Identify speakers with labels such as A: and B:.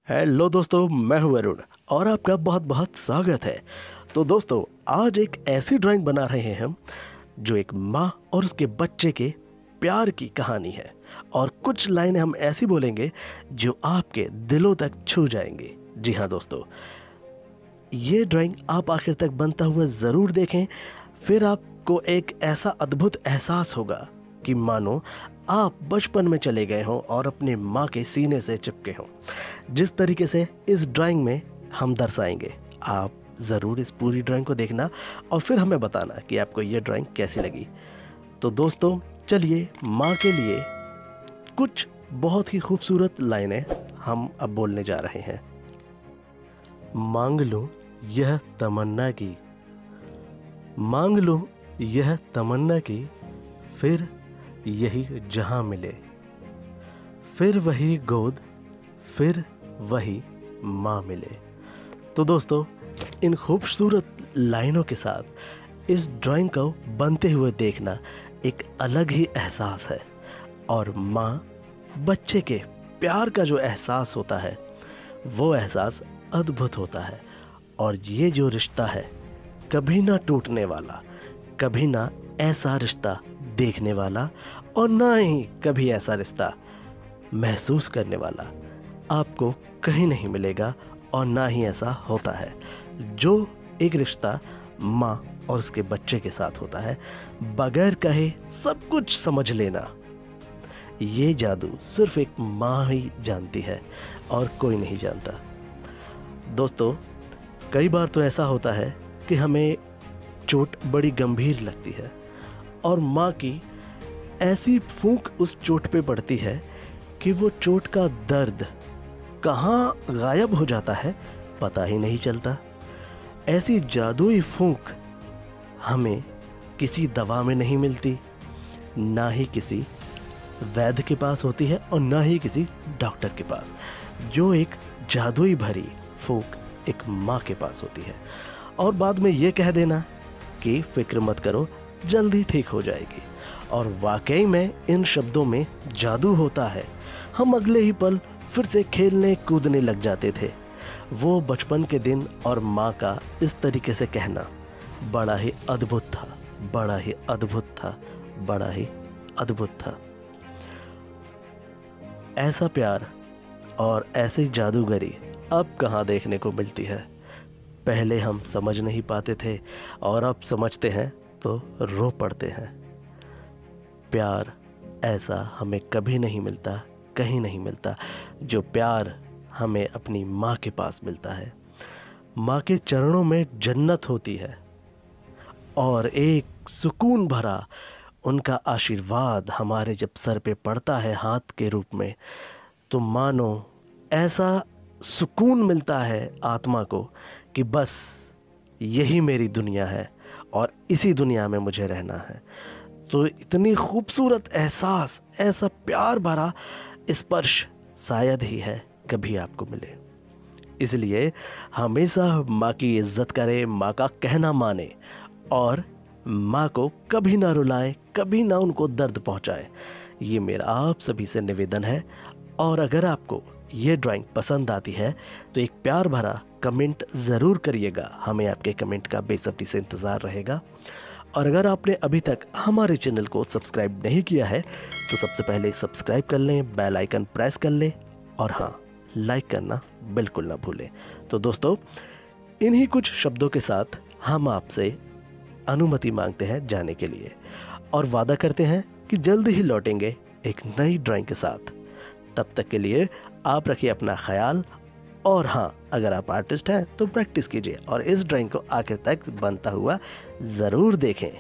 A: Hello दोस्तों, मैं हूं वरुण और आपका बहुत बहुत स्वागत है। तो दोस्तों, आज एक ऐसी ड्राइंग बना रहे हैं हम जो एक माँ और उसके बच्चे के प्यार की कहानी है। और कुछ लाइनें हम ऐसी बोलेंगे जो आपके दिलों तक छू जाएंगी। जी हाँ दोस्तों, ये ड्राइंग आप आखिर तक बनता हुआ ज़रूर देखें, फिर आपको एक ऐसा अद्भुत एहसास होगा कि मानो आप बचपन में चले गए हों और अपने माँ के सीने से चिपके हों। जिस तरीके से इस ड्राइंग में हम दर्शाएंगे, आप ज़रूर इस पूरी ड्राइंग को देखना और फिर हमें बताना कि आपको ये ड्राइंग कैसी लगी। तो दोस्तों, चलिए माँ के लिए कुछ बहुत ही खूबसूरत लाइनें हम अब बोलने जा रहे हैं। मांग लो यह तमन्ना की, मांग लो यह तमन्ना की, फिर यही जहां मिले, फिर वही गोद, फिर वही माँ मिले। तो दोस्तों, इन खूबसूरत लाइनों के साथ इस ड्राइंग को बनते हुए देखना एक अलग ही एहसास है। और माँ बच्चे के प्यार का जो एहसास होता है, वो एहसास अद्भुत होता है। और ये जो रिश्ता है, कभी ना टूटने वाला, कभी ना ऐसा रिश्ता देखने वाला और ना ही कभी ऐसा रिश्ता महसूस करने वाला आपको कहीं नहीं मिलेगा। और ना ही ऐसा होता है जो एक रिश्ता माँ और उसके बच्चे के साथ होता है। बगैर कहे सब कुछ समझ लेना, ये जादू सिर्फ एक माँ ही जानती है और कोई नहीं जानता। दोस्तों, कई बार तो ऐसा होता है कि हमें चोट बड़ी गंभीर लगती है और माँ की ऐसी फूंक उस चोट पे पड़ती है कि वो चोट का दर्द कहाँ गायब हो जाता है पता ही नहीं चलता। ऐसी जादुई फूंक हमें किसी दवा में नहीं मिलती, ना ही किसी वैद्य के पास होती है और ना ही किसी डॉक्टर के पास। जो एक जादुई भरी फूंक एक माँ के पास होती है। और बाद में ये कह देना कि फिक्र मत करो, जल्दी ठीक हो जाएगी। और वाकई में इन शब्दों में जादू होता है। हम अगले ही पल फिर से खेलने कूदने लग जाते थे। वो बचपन के दिन और माँ का इस तरीके से कहना बड़ा ही अद्भुत था, बड़ा ही अद्भुत था, बड़ा ही अद्भुत था। ऐसा प्यार और ऐसी जादूगरी अब कहाँ देखने को मिलती है। पहले हम समझ नहीं पाते थे और अब समझते हैं तो रो पड़ते हैं। प्यार ऐसा हमें कभी नहीं मिलता, कहीं नहीं मिलता, जो प्यार हमें अपनी माँ के पास मिलता है। माँ के चरणों में जन्नत होती है और एक सुकून भरा उनका आशीर्वाद हमारे जब सर पे पड़ता है हाथ के रूप में, तो मानो ऐसा सुकून मिलता है आत्मा को कि बस यही मेरी दुनिया है और इसी दुनिया में मुझे रहना है। तो इतनी खूबसूरत एहसास, ऐसा प्यार भरा स्पर्श शायद ही है कभी आपको मिले। इसलिए हमेशा माँ की इज्जत करें, माँ का कहना माने और माँ को कभी ना रुलाएं, कभी ना उनको दर्द पहुँचाएं। ये मेरा आप सभी से निवेदन है। और अगर आपको ये ड्राइंग पसंद आती है तो एक प्यार भरा कमेंट ज़रूर करिएगा। हमें आपके कमेंट का बेसब्री से इंतज़ार रहेगा। और अगर आपने अभी तक हमारे चैनल को सब्सक्राइब नहीं किया है तो सबसे पहले सब्सक्राइब कर लें, बेल आइकन प्रेस कर लें और हाँ, लाइक करना बिल्कुल ना भूलें। तो दोस्तों, इन्हीं कुछ शब्दों के साथ हम आपसे अनुमति मांगते हैं जाने के लिए और वादा करते हैं कि जल्द ही लौटेंगे एक नई ड्राइंग के साथ। तब तक के लिए आप रखिए अपना ख्याल। और हाँ, अगर आप आर्टिस्ट हैं तो प्रैक्टिस कीजिए और इस ड्राइंग को आखिर तक बनता हुआ ज़रूर देखें।